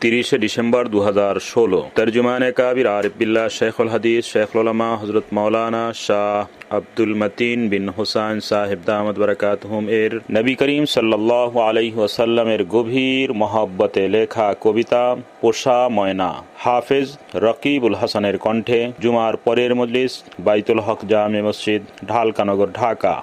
30 December 2016। তর্জমানে Kabir Arif Billah শেখুল হাদিস শেখুল উলামা হযরত মাওলানা শাহ আব্দুল মতিন বিন হুসাইন সাহেব দামাত বারাকাতুহুম এর নবী করিম সাল্লাল্লাহু আলাইহি ওয়াসাল্লামের গভীর মহব্বতে লেখা কবিতা পোষা ময়না, হাফেজ রকিবুল হাসানের কণ্ঠে। জুমার পরের মজলিস, বাইতুল হক জামে মসজিদ, ঢালকানগর, ঢাকা।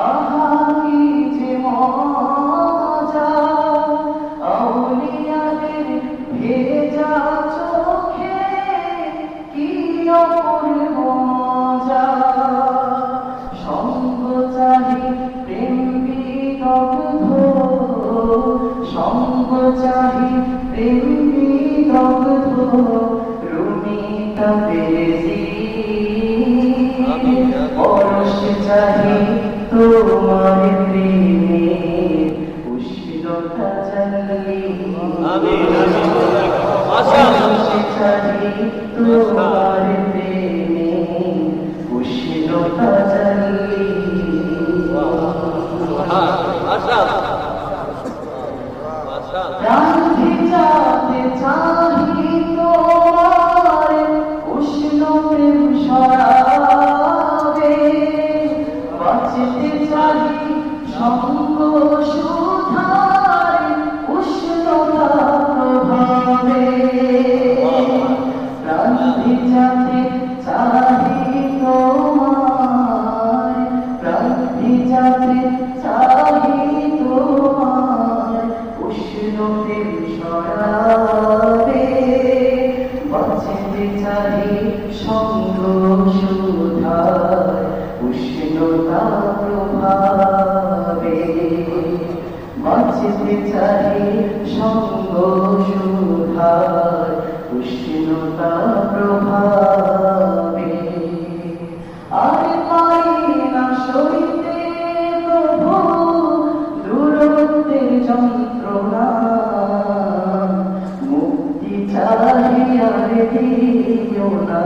আহা কি যে মজা পেয়েছি পরশ চাহি তোমার প্রেমে উষ্ণতা জানলি পরশ চাহি তোমার প্রেমে উষ্ণতা জানলি প্রাণ ভিজাতে চাহি তোমার উষ্ণ প্রেম সরাবে বাঁচতে চাহি সঙ্গ সুধার উষ্ণতা প্রভাবে প্রাণ ভিজাতে চাহি তোমার প্রাণ ভিজাতে চাহি তোমার উষ্ণ প্রেম সরাবে বাঁচতে চাহি সঙ্গ সুধার উষ্ণতা প্রভাবে বাঁচতে চাহি সঙ্গ সুধার উষ্ণতা প্রভাবে আর পাই না সইতে প্রভু দূরত্বের যন্ত্রণা মুক্তি চাহি আর দিও না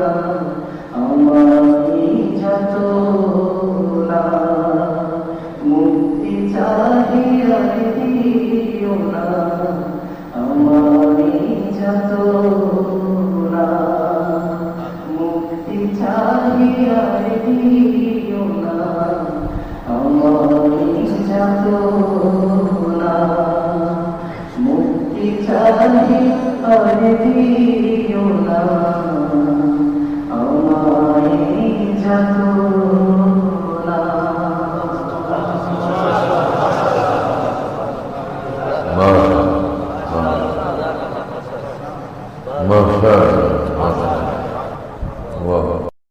আমায় যাতনা মুক্তি চাহি আর দিও না আমায় যাতনা মুক্তি চাহি আর দিও না আমায় যাতনা মুক্তি চাহি আর দিও না আমায় যাতনা